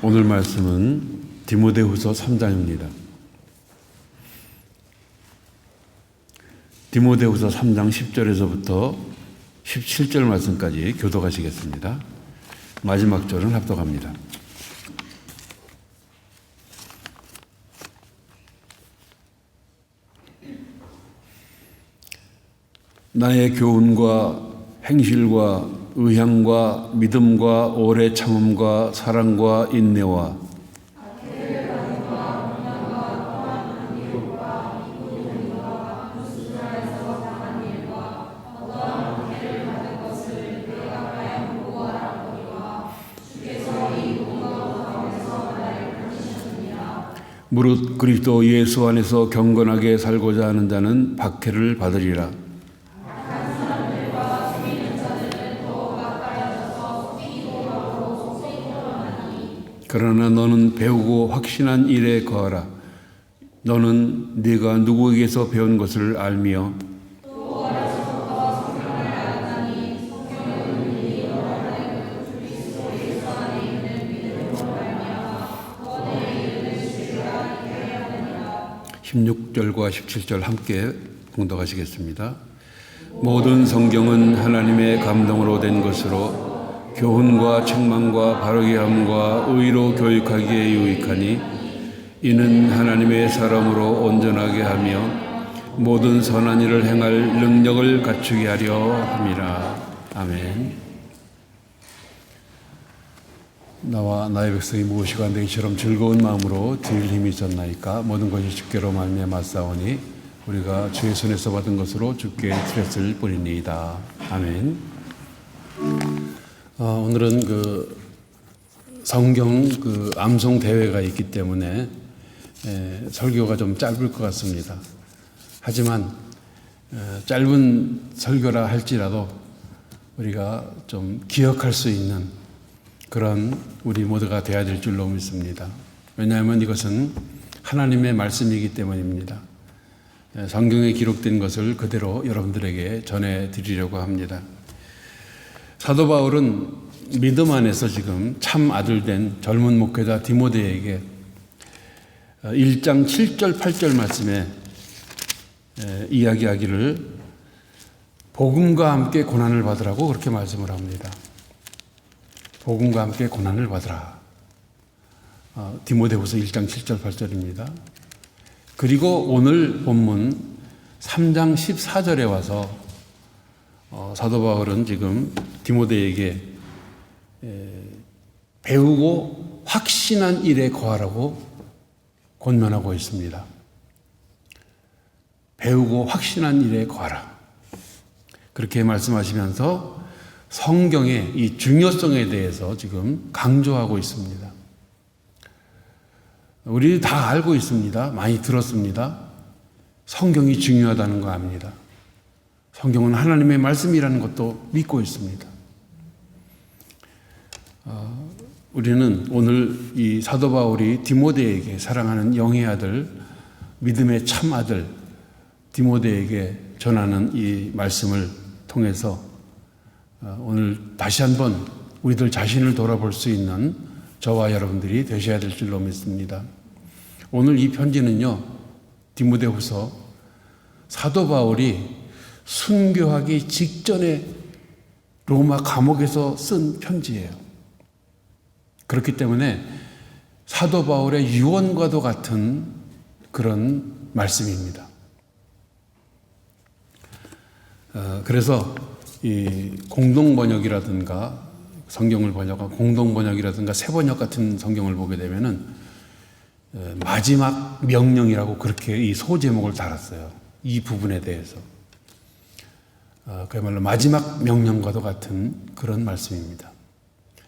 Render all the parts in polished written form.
오늘 말씀은 디모데후서 3장입니다. 디모데후서 3장 10절에서부터 17절 말씀까지 교독하시겠습니다. 마지막 절은 합독합니다. 나의 교훈과 행실과 의향과 믿음과 오래 참음과 사랑과 인내와 무릇 그리스도 예수 안에서 경건하게 살고자 하는 자는 박해를 받으리라. 그러나 너는 배우고 확신한 일에 거하라. 너는 네가 누구에게서 배운 것을 알며 (16절과 17절) 함께 봉독하시겠습니다. 모든 성경은 하나님의 감동으로 된 것으로 교훈과 책망과 바르게 함과 의로 교육하기에 유익하니 이는 하나님의 사람으로 온전하게 하며 모든 선한 일을 행할 능력을 갖추게 하려 함이라. 아멘. 나와 나의 백성이 무엇이고 안 되기처럼 즐거운 마음으로 드릴 힘이 있었나이까. 모든 것이 주께로 말미암았사오니 우리가 주의 손에서 받은 것으로 주께 드렸을 뿐이니이다. 아멘. 오늘은 성경 암송 대회가 있기 때문에 설교가 좀 짧을 것 같습니다. 하지만 짧은 설교라 할지라도 우리가 좀 기억할 수 있는 그런 우리 모두가 되어야 될 줄로 믿습니다. 왜냐하면 이것은 하나님의 말씀이기 때문입니다. 성경에 기록된 것을 그대로 여러분들에게 전해드리려고 합니다. 사도 바울은 믿음 안에서 지금 참 아들 된 젊은 목회자 디모데에게 1장 7절 8절 말씀에 이야기하기를 복음과 함께 고난을 받으라고 그렇게 말씀을 합니다. 복음과 함께 고난을 받으라. 디모데후서 1장 7절 8절입니다. 그리고 오늘 본문 3장 14절에 와서 사도 바울은 지금 디모데에게 배우고 확신한 일에 거하라고 권면하고 있습니다. 배우고 확신한 일에 거하라. 그렇게 말씀하시면서 성경의 이 중요성에 대해서 지금 강조하고 있습니다. 우리 다 알고 있습니다. 많이 들었습니다. 성경이 중요하다는 거 압니다. 성경은 하나님의 말씀이라는 것도 믿고 있습니다. 우리는 오늘 이 사도 바울이 디모데에게 사랑하는 영의 아들, 믿음의 참 아들 디모데에게 전하는 이 말씀을 통해서 오늘 다시 한번 우리들 자신을 돌아볼 수 있는 저와 여러분들이 되셔야 될 줄로 믿습니다. 오늘 이 편지는요, 디모데후서 사도 바울이 순교하기 직전에 로마 감옥에서 쓴 편지예요. 그렇기 때문에 사도 바울의 유언과도 같은 그런 말씀입니다. 그래서 이 공동번역이라든가 성경을 번역한 공동번역이라든가 새번역 같은 성경을 보게 되면은 마지막 명령이라고 그렇게 이 소제목을 달았어요. 이 부분에 대해서. 그야말로 마지막 명령과도 같은 그런 말씀입니다.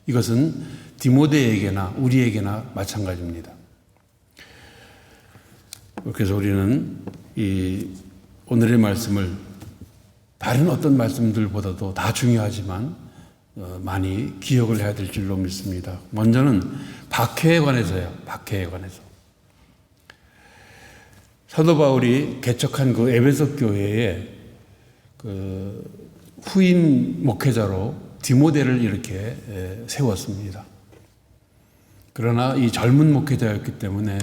이것은 디모데에게나 우리에게나 마찬가지입니다. 그래서 우리는 이 오늘의 말씀을 다른 어떤 말씀들보다도 다 중요하지만 많이 기억을 해야 될 줄로 믿습니다. 먼저는 박해에 관해서요. 박해에 관해서. 사도 바울이 개척한 그 에베소 교회에 후임 목회자로 디모데를 이렇게 세웠습니다. 그러나 이 젊은 목회자였기 때문에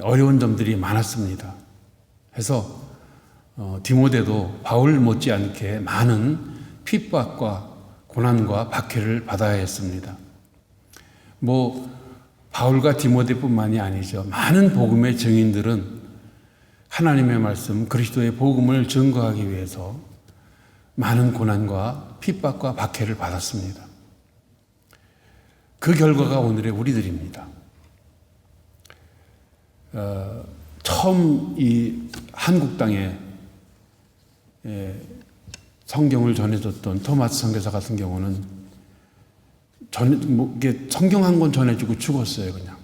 어려운 점들이 많았습니다. 해서 디모데도 바울 못지않게 많은 핍박과 고난과 박해를 받아야 했습니다. 바울과 디모데뿐만이 아니죠. 많은 복음의 증인들은 하나님의 말씀, 그리스도의 복음을 증거하기 위해서 많은 고난과 핍박과 박해를 받았습니다. 그 결과가 오늘의 우리들입니다. 처음 이 한국 땅에 성경을 전해줬던 토마스 선교사 같은 경우는 이게 성경 한 권 전해주고 죽었어요, 그냥.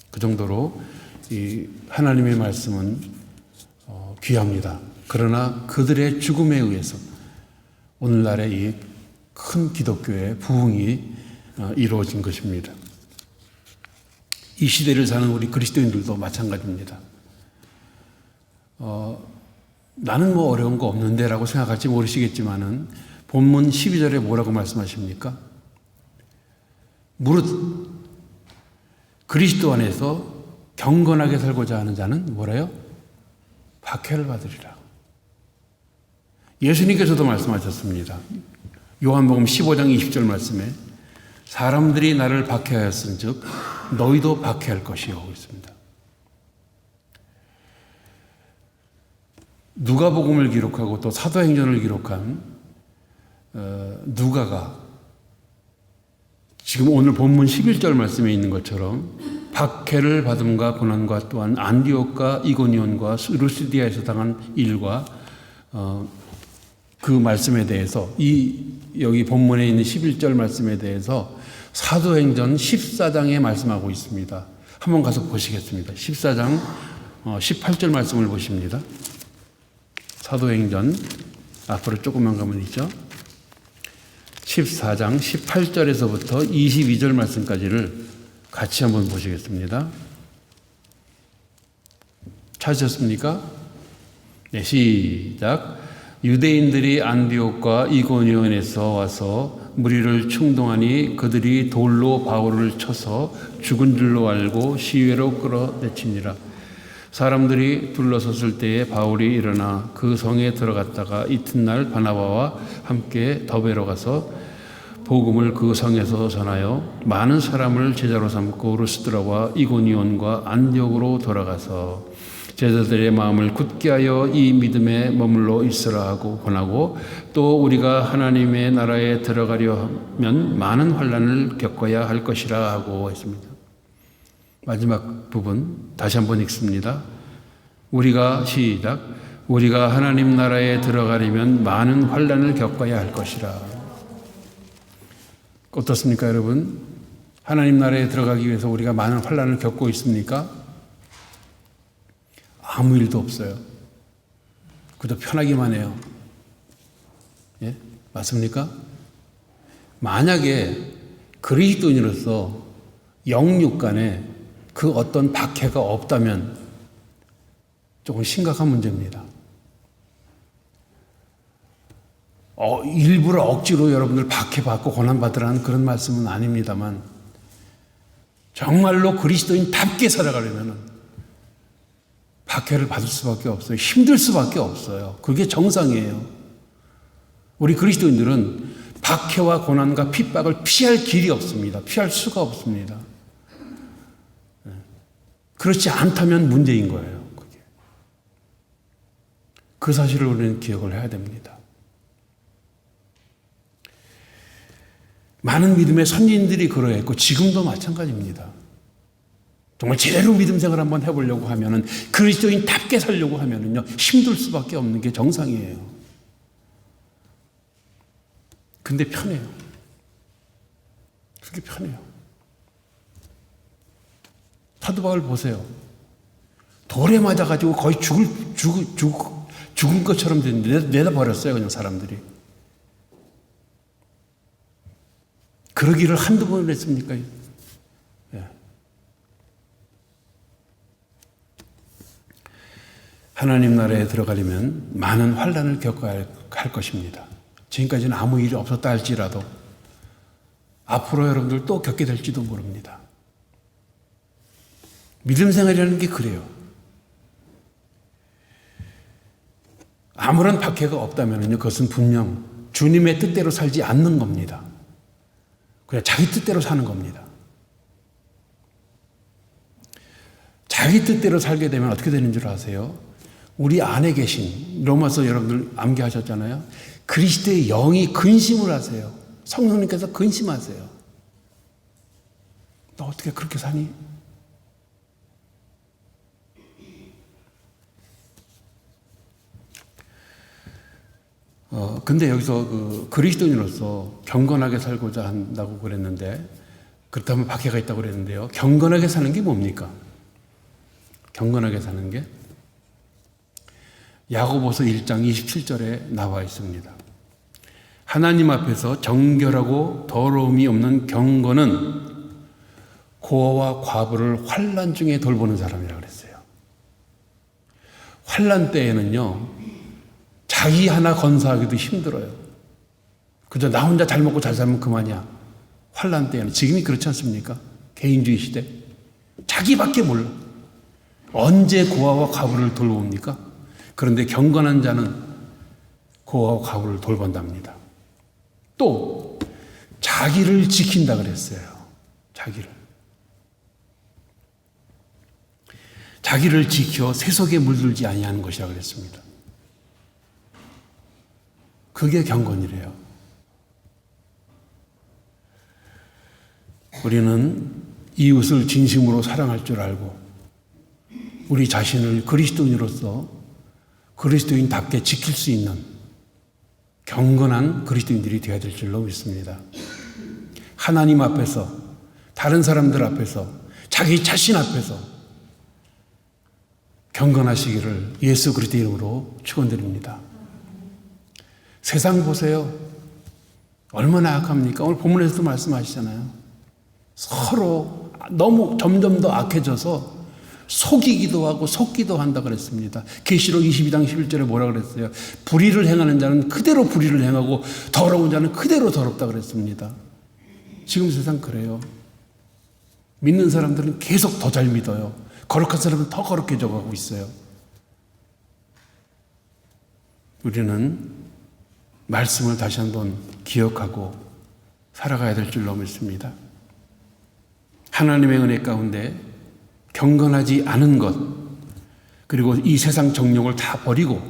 그 정도로 이 하나님의 말씀은 귀합니다. 그러나 그들의 죽음에 의해서 오늘날의 이 큰 기독교의 부흥이 이루어진 것입니다. 이 시대를 사는 우리 그리스도인들도 마찬가지입니다. 나는 어려운 거 없는데 라고 생각할지 모르시겠지만은 본문 12절에 뭐라고 말씀하십니까? 무릇 그리스도 안에서 경건하게 살고자 하는 자는 뭐래요? 박해를 받으리라. 예수님께서도 말씀하셨습니다. 요한복음 15장 20절 말씀에 사람들이 나를 박해하였은 즉 너희도 박해할 것이요 있습니다. 누가복음을 기록하고 또 사도행전을 기록한 누가가 지금 오늘 본문 11절 말씀에 있는 것처럼 박해를 받음과 고난과 또한 안디옥과 이고니온과 루스디아에서 당한 일과 그 말씀에 대해서 여기 본문에 있는 11절 말씀에 대해서 사도행전 14장에 말씀하고 있습니다. 한번 가서 보시겠습니다. 14장 18절 말씀을 보십니다. 사도행전 앞으로 조금만 가면 있죠. 14장 18절에서부터 22절 말씀까지를 같이 한번 보시겠습니다. 찾으셨습니까? 네, 시작. 유대인들이 안디옥과 이고니온에서 와서 무리를 충동하니 그들이 돌로 바울을 쳐서 죽은 줄로 알고 시외로 끌어내치니라. 사람들이 둘러섰을 때에 바울이 일어나 그 성에 들어갔다가 이튿날 바나바와 함께 더베로 가서 복음을 그 성에서 전하여 많은 사람을 제자로 삼고 루스드라와 이고니온과 안디옥으로 돌아가서 제자들의 마음을 굳게 하여 이 믿음에 머물러 있으라 하고 권하고 또 우리가 하나님의 나라에 들어가려 하면 많은 환난을 겪어야 할 것이라 하고 했습니다. 마지막 부분 다시 한번 읽습니다. 시작. 우리가 하나님 나라에 들어가려면 많은 환난을 겪어야 할 것이라. 어떻습니까, 여러분? 하나님 나라에 들어가기 위해서 우리가 많은 환난을 겪고 있습니까? 아무 일도 없어요. 그저 편하기만 해요. 예? 맞습니까? 만약에 그리스도인으로서 영육 간에 그 어떤 박해가 없다면 조금 심각한 문제입니다. 일부러 억지로 여러분들 박해받고 고난받으라는 그런 말씀은 아닙니다만 정말로 그리스도인답게 살아가려면 박해를 받을 수밖에 없어요. 힘들 수밖에 없어요. 그게 정상이에요. 우리 그리스도인들은 박해와 고난과 핍박을 피할 길이 없습니다. 피할 수가 없습니다. 그렇지 않다면 문제인 거예요. 그게. 그 사실을 우리는 기억을 해야 됩니다. 많은 믿음의 선진들이 그러했고 지금도 마찬가지입니다. 정말 제대로 믿음 생활 한번 해보려고 하면은 그리스도인답게 살려고 하면은요 힘들 수밖에 없는 게 정상이에요. 근데 편해요. 그게 편해요. 사도 바울 보세요. 돌에 맞아가지고 거의 죽은 것처럼 내다버렸어요, 그냥 사람들이. 그러기를 한두 번 했습니까? 하나님 나라에 들어가려면 많은 환난을 겪어야 할 것입니다. 지금까지는 아무 일이 없었다 할지라도 앞으로 여러분들 또 겪게 될지도 모릅니다. 믿음 생활이라는 게 그래요. 아무런 박해가 없다면요, 그것은 분명 주님의 뜻대로 살지 않는 겁니다. 그냥 자기 뜻대로 사는 겁니다. 자기 뜻대로 살게 되면 어떻게 되는 줄 아세요? 우리 안에 계신, 로마서 여러분들 암기하셨잖아요. 그리스도의 영이 근심을 하세요. 성령님께서 근심하세요. 너 어떻게 그렇게 사니? 근데 여기서 그리스도인으로서 경건하게 살고자 한다고 그랬는데, 그렇다면 박해가 있다고 그랬는데요. 경건하게 사는 게 뭡니까? 경건하게 사는 게 야고보서 1장 27절에 나와 있습니다. 하나님 앞에서 정결하고 더러움이 없는 경건은 고아와 과부를 환난 중에 돌보는 사람이라고 그랬어요. 환난 때에는요, 자기 하나 건사하기도 힘들어요. 그저 나 혼자 잘 먹고 잘 살면 그만이야. 환난 때에는. 지금이 그렇지 않습니까? 개인주의 시대. 자기밖에 몰라. 언제 고아와 과부를 돌봅니까? 그런데 경건한 자는 고아와 과부를 돌본답니다. 또 자기를 지킨다 그랬어요. 자기를 지켜 세속에 물들지 아니하는 것이라 그랬습니다. 그게 경건이래요. 우리는 이웃을 진심으로 사랑할 줄 알고 우리 자신을 그리스도인으로서 그리스도인답게 지킬 수 있는 경건한 그리스도인들이 되어야 될 줄로 믿습니다. 하나님 앞에서, 다른 사람들 앞에서, 자기 자신 앞에서 경건하시기를 예수 그리스도 이름으로 축원드립니다. 세상 보세요. 얼마나 악합니까? 오늘 본문에서도 말씀하시잖아요. 서로 너무 점점 더 악해져서 속이기도 하고 속기도 한다 그랬습니다. 계시록 22장 11절에 뭐라 그랬어요? 불의를 행하는 자는 그대로 불의를 행하고 더러운 자는 그대로 더럽다 그랬습니다. 지금 세상 그래요. 믿는 사람들은 계속 더 잘 믿어요. 거룩한 사람은 더 거룩해져 가고 있어요. 우리는 말씀을 다시 한번 기억하고 살아가야 될 줄로 믿습니다. 하나님의 은혜 가운데 경건하지 않은 것, 그리고 이 세상 정욕을 다 버리고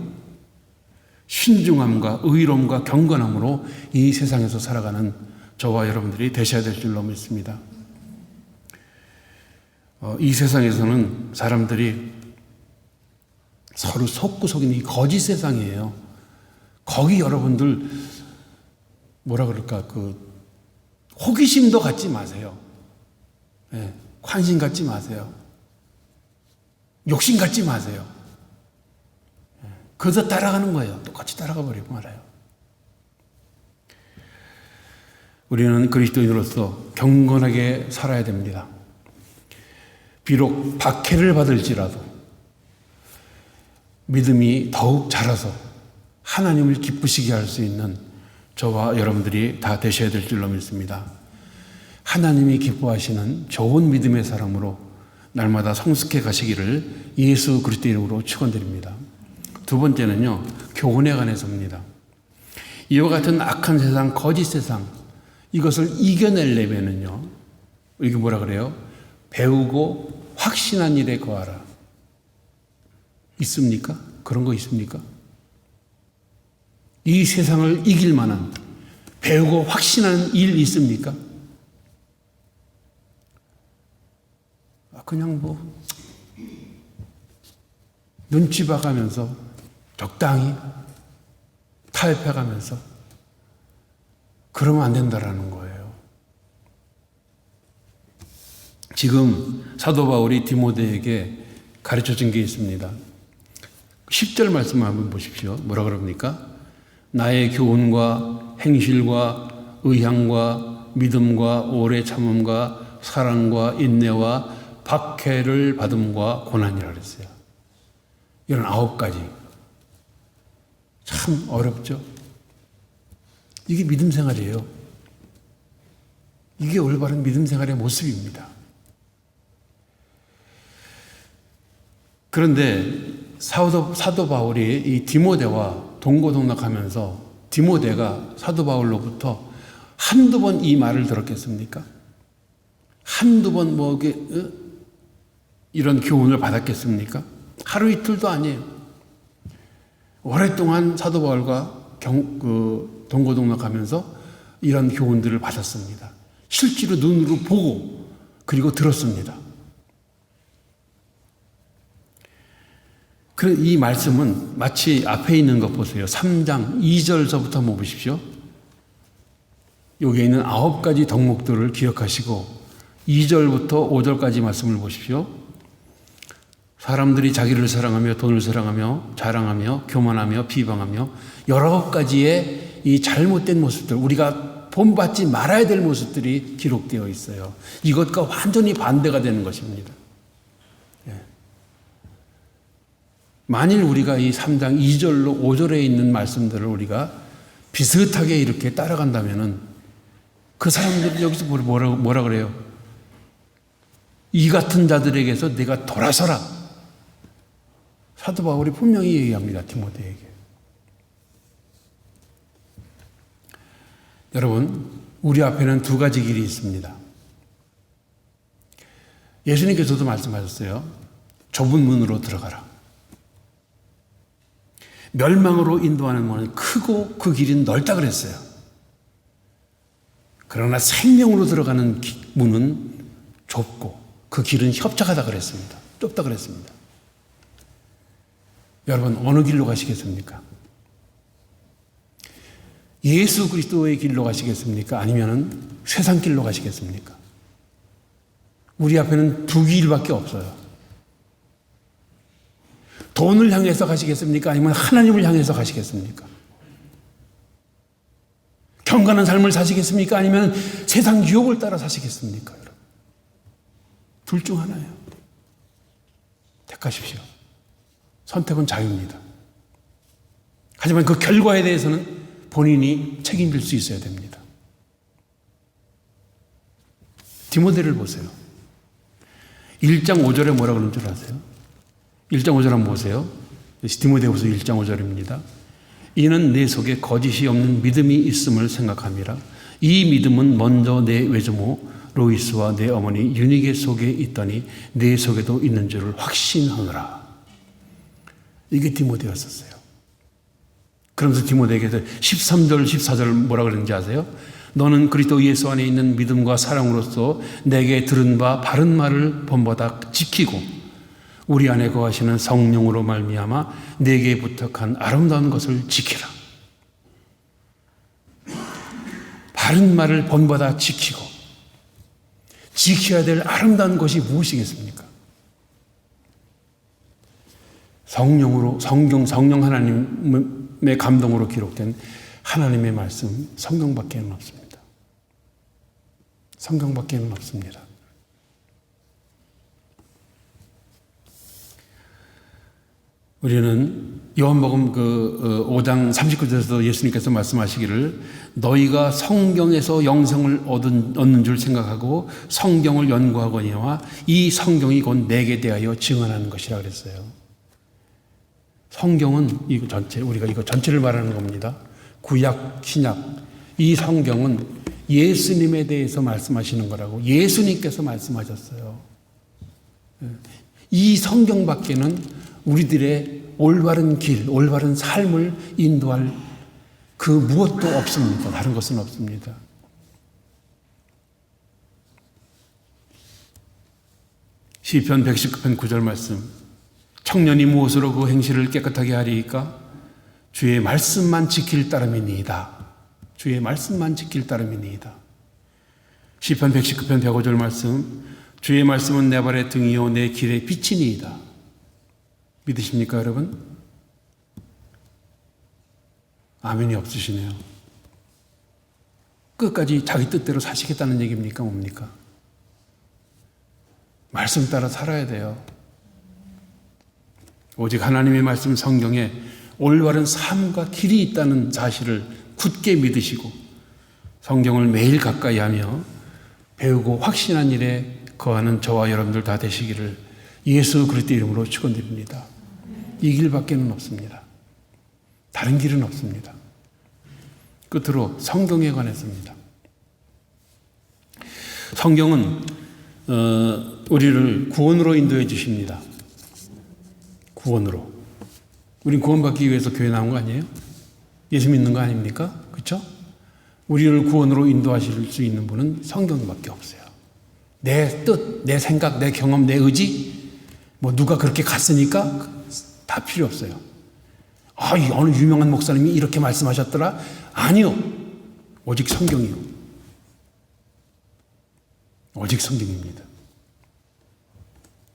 신중함과 의로움과 경건함으로 이 세상에서 살아가는 저와 여러분들이 되셔야 될 줄로 믿습니다. 이 세상에서는 사람들이 서로 속고 속이는 이 거짓 세상이에요. 거기 여러분들 뭐라 그럴까, 호기심도 갖지 마세요. 네, 관심 갖지 마세요. 욕심 갖지 마세요. 그저 따라가는 거예요. 똑같이 따라가 버리고 말아요. 우리는 그리스도인으로서 경건하게 살아야 됩니다. 비록 박해를 받을지라도 믿음이 더욱 자라서 하나님을 기쁘시게 할 수 있는 저와 여러분들이 다 되셔야 될 줄로 믿습니다. 하나님이 기뻐하시는 좋은 믿음의 사람으로 날마다 성숙해 가시기를 예수 그리스도 이름으로 축원드립니다. 두 번째는요, 교훈에 관해서입니다. 이와 같은 악한 세상, 거짓 세상, 이것을 이겨내려면은요, 이게 뭐라 그래요? 배우고 확신한 일에 거하라. 있습니까? 그런 거 있습니까? 이 세상을 이길 만한 배우고 확신한 일 있습니까? 그냥 눈치 봐가면서 적당히 타협해가면서 그러면 안 된다라는 거예요. 지금 사도 바울이 디모데에게 가르쳐준 게 있습니다. 10절 말씀 한번 보십시오. 뭐라 그럽니까? 나의 교훈과 행실과 의향과 믿음과 오래 참음과 사랑과 인내와 박해를 받음과 고난이라 그랬어요. 이런 9가지. 참 어렵죠? 이게 믿음 생활이에요. 이게 올바른 믿음 생활의 모습입니다. 그런데 사도 바울이 이 디모데와 동고동락하면서 디모데가 사도 바울로부터 한두 번 이 말을 들었겠습니까? 한두 번 이런 교훈을 받았겠습니까? 하루 이틀도 아니에요. 오랫동안 사도 바울과 동고동락하면서 이런 교훈들을 받았습니다. 실제로 눈으로 보고 그리고 들었습니다. 이 말씀은 마치 앞에 있는 것 보세요. 3장 2절서부터 한번 보십시오. 여기에 있는 9가지 덕목들을 기억하시고 2절부터 5절까지 말씀을 보십시오. 사람들이 자기를 사랑하며 돈을 사랑하며 자랑하며 교만하며 비방하며 여러 가지의 이 잘못된 모습들, 우리가 본받지 말아야 될 모습들이 기록되어 있어요. 이것과 완전히 반대가 되는 것입니다. 만일 우리가 이 3장 2절로 5절에 있는 말씀들을 우리가 비슷하게 이렇게 따라간다면은 그 사람들이 여기서 뭐라 그래요? 이 같은 자들에게서 내가 돌아서라. 사도 바울이 분명히 얘기합니다. 디모데에게. 여러분, 우리 앞에는 두 가지 길이 있습니다. 예수님께서도 말씀하셨어요. 좁은 문으로 들어가라. 멸망으로 인도하는 문은 크고 그 길은 넓다 그랬어요. 그러나 생명으로 들어가는 문은 좁고 그 길은 협착하다 그랬습니다. 좁다 그랬습니다. 여러분, 어느 길로 가시겠습니까? 예수 그리스도의 길로 가시겠습니까? 아니면 세상 길로 가시겠습니까? 우리 앞에는 두 길밖에 없어요. 돈을 향해서 가시겠습니까? 아니면 하나님을 향해서 가시겠습니까? 경건한 삶을 사시겠습니까? 아니면 세상 유혹을 따라 사시겠습니까? 여러분? 둘 중 하나예요. 택하십시오. 선택은 자유입니다. 하지만 그 결과에 대해서는 본인이 책임질 수 있어야 됩니다. 디모데를 보세요. 1장 5절에 뭐라 그러는 줄 아세요? 1장 5절 한번 보세요. 디모데후서 1장 5절입니다. 이는 내 속에 거짓이 없는 믿음이 있음을 생각함이라. 이 믿음은 먼저 내 외조모 로이스와 내 어머니 유니게 속에 있더니 내 속에도 있는 줄을 확신하노라. 이게 디모데였었어요. 그러면서 디모데에게서 13절 14절 뭐라 그러는지 아세요? 너는 그리스도 예수 안에 있는 믿음과 사랑으로서 내게 들은 바 바른 말을 본보다 지키고 우리 안에 거하시는 성령으로 말미암아 내게 부탁한 아름다운 것을 지키라. 바른 말을 본보다 지키고 지켜야 될 아름다운 것이 무엇이겠습니까? 성령으로 성령 하나님의 감동으로 기록된 하나님의 말씀 성경밖에는 없습니다. 성경밖에는 없습니다. 우리는 요한복음 5장 39절에서 예수님께서 말씀하시기를 너희가 성경에서 영생을 얻는 줄 생각하고 성경을 연구하거니와 이 성경이 곧 내게 대하여 증언하는 것이라 그랬어요. 성경은 이거 전체, 우리가 이거 전체를 말하는 겁니다. 구약, 신약. 이 성경은 예수님에 대해서 말씀하시는 거라고 예수님께서 말씀하셨어요. 이 성경밖에는 우리들의 올바른 길, 올바른 삶을 인도할 그 무엇도 없습니다. 다른 것은 없습니다. 시편 119편 9절 말씀. 청년이 무엇으로 그 행실을 깨끗하게 하리이까? 주의 말씀만 지킬 따름이니이다. 주의 말씀만 지킬 따름이니이다. 시편 119편 105절 말씀. 주의 말씀은 내 발의 등이요 내 길의 빛이니이다. 믿으십니까, 여러분? 아멘이 없으시네요. 끝까지 자기 뜻대로 사시겠다는 얘기입니까, 뭡니까? 말씀 따라 살아야 돼요. 오직 하나님의 말씀 성경에 올바른 삶과 길이 있다는 사실을 굳게 믿으시고 성경을 매일 가까이 하며 배우고 확신한 일에 거하는 저와 여러분들 다 되시기를 예수 그리스도의 이름으로 축원드립니다. 이 길밖에는 없습니다. 다른 길은 없습니다. 끝으로 성경에 관해서입니다. 성경은 우리를 구원으로 인도해 주십니다. 구원으로. 우린 구원받기 위해서 교회 나온 거 아니에요? 예수 믿는 거 아닙니까? 그렇죠? 우리를 구원으로 인도하실 수 있는 분은 성경밖에 없어요. 내 뜻, 내 생각, 내 경험, 내 의지, 뭐 누가 그렇게 갔으니까 다 필요 없어요. 이 어느 유명한 목사님이 이렇게 말씀하셨더라? 아니요. 오직 성경이요. 오직 성경입니다.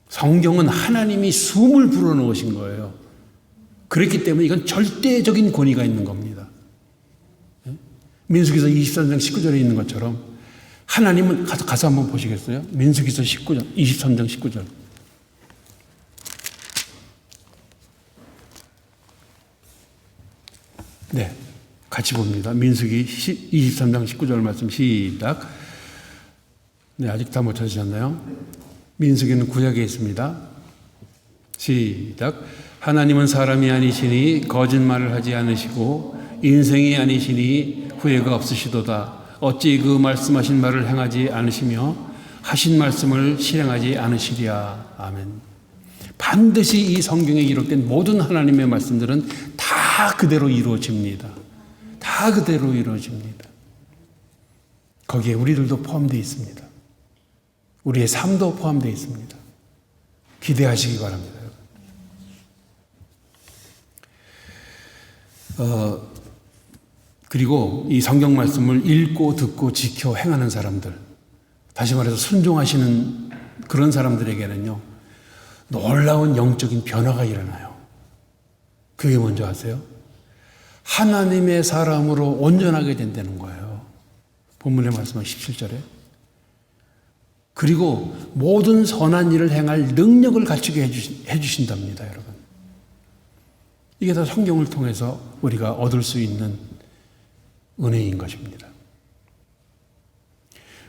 성경은 하나님이 숨을 불어넣으신 거예요. 그렇기 때문에 이건 절대적인 권위가 있는 겁니다. 민수기서 23장 19절에 있는 것처럼 하나님은 가서 한번 보시겠어요? 민수기서 19장, 23장 19절. 네, 같이 봅니다. 민수기 23장 19절 말씀 시작. 네, 아직 다 못 찾으셨나요? 민수기는 구약에 있습니다. 시작. 하나님은 사람이 아니시니 거짓말을 하지 않으시고 인생이 아니시니 후회가 없으시도다. 어찌 그 말씀하신 말을 행하지 않으시며 하신 말씀을 실행하지 않으시랴. 아멘. 반드시 이 성경에 기록된 모든 하나님의 말씀들은 다 그대로 이루어집니다. 다 그대로 이루어집니다. 거기에 우리들도 포함되어 있습니다. 우리의 삶도 포함되어 있습니다. 기대하시기 바랍니다. 그리고 이 성경 말씀을 읽고 듣고 지켜 행하는 사람들, 다시 말해서 순종하시는 그런 사람들에게는요, 놀라운 영적인 변화가 일어나요. 그게 뭔지 아세요? 하나님의 사람으로 온전하게 된다는 거예요. 본문에 말씀한 17절에. 그리고 모든 선한 일을 행할 능력을 갖추게 해주신답니다, 여러분. 이게 다 성경을 통해서 우리가 얻을 수 있는 은혜인 것입니다.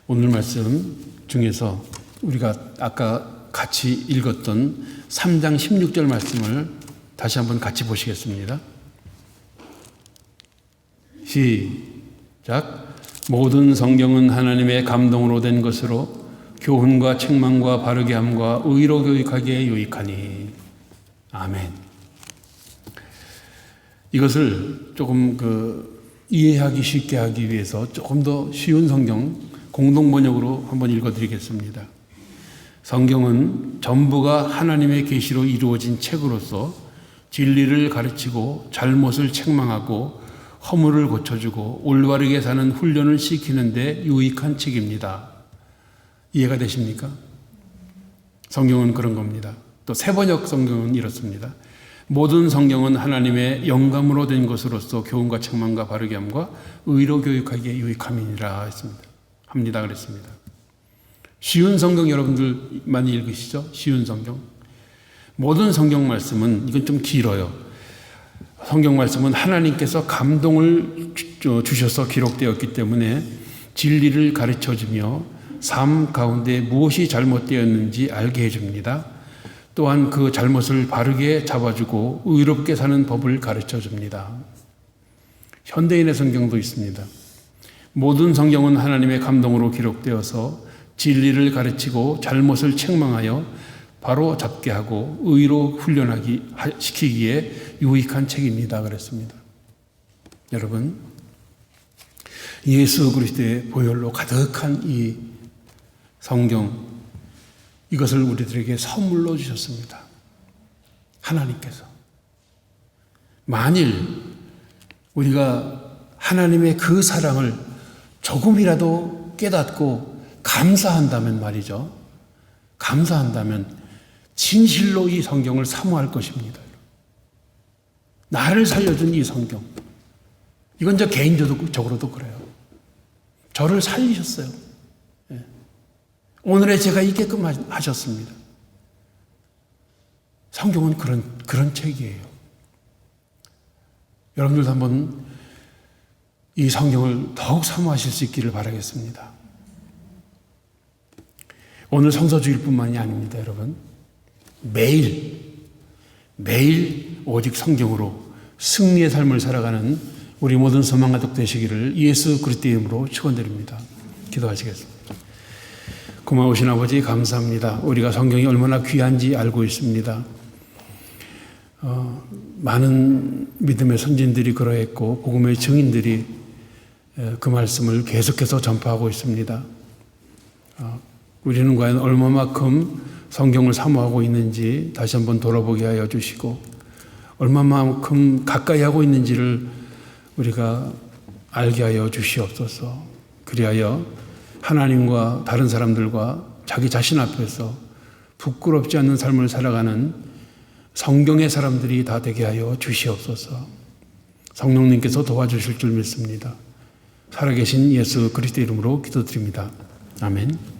오늘 말씀 중에서 우리가 아까 같이 읽었던 3장 16절 말씀을 다시 한번 같이 보시겠습니다. 시작. 모든 성경은 하나님의 감동으로 된 것으로 교훈과 책망과 바르게 함과 의로 교육하기에 유익하니. 아멘. 이것을 조금 이해하기 쉽게 하기 위해서 조금 더 쉬운 성경 공동 번역으로 한번 읽어드리겠습니다. 성경은 전부가 하나님의 계시로 이루어진 책으로서 진리를 가르치고 잘못을 책망하고 허물을 고쳐주고 올바르게 사는 훈련을 시키는 데 유익한 책입니다. 이해가 되십니까? 성경은 그런 겁니다. 또 새번역 성경은 이렇습니다. 모든 성경은 하나님의 영감으로 된 것으로서 교훈과 책망과 바르게 함과 의로 교육하기에 유익함이니라 합니다. 그랬습니다. 쉬운 성경 여러분들 많이 읽으시죠? 쉬운 성경. 모든 성경 말씀은 이건 좀 길어요. 성경 말씀은 하나님께서 감동을 주셔서 기록되었기 때문에 진리를 가르쳐주며 삶 가운데 무엇이 잘못되었는지 알게 해줍니다. 또한 그 잘못을 바르게 잡아주고 의롭게 사는 법을 가르쳐줍니다. 현대인의 성경도 있습니다. 모든 성경은 하나님의 감동으로 기록되어서 진리를 가르치고 잘못을 책망하여 바로 잡게 하고 의로 시키기에 유익한 책입니다. 그랬습니다. 여러분, 예수 그리스도의 보혈로 가득한 이 성경, 이것을 우리들에게 선물로 주셨습니다. 하나님께서. 만일 우리가 하나님의 그 사랑을 조금이라도 깨닫고 감사한다면 말이죠. 감사한다면 진실로 이 성경을 사모할 것입니다. 나를 살려준 이 성경. 이건 저 개인적으로도 그래요. 저를 살리셨어요. 오늘의 제가 있게끔 하셨습니다. 성경은 그런 책이에요. 여러분들도 한번 이 성경을 더욱 사모하실 수 있기를 바라겠습니다. 오늘 성서주일뿐만이 아닙니다, 여러분. 매일 오직 성경으로 승리의 삶을 살아가는 우리 모든 소망가족 되시기를 예수 그리스도의 이름으로 축원드립니다. 기도하시겠습니다. 고마우신 아버지 감사합니다. 우리가 성경이 얼마나 귀한지 알고 있습니다. 많은 믿음의 선진들이 그러했고 복음의 증인들이 그 말씀을 계속해서 전파하고 있습니다. 우리는 과연 얼마만큼 성경을 사모하고 있는지 다시 한번 돌아보게 하여 주시고 얼마만큼 가까이 하고 있는지를 우리가 알게 하여 주시옵소서. 그리하여 하나님과 다른 사람들과 자기 자신 앞에서 부끄럽지 않는 삶을 살아가는 성경의 사람들이 다 되게 하여 주시옵소서. 성령님께서 도와주실 줄 믿습니다. 살아계신 예수 그리스도 이름으로 기도드립니다. 아멘.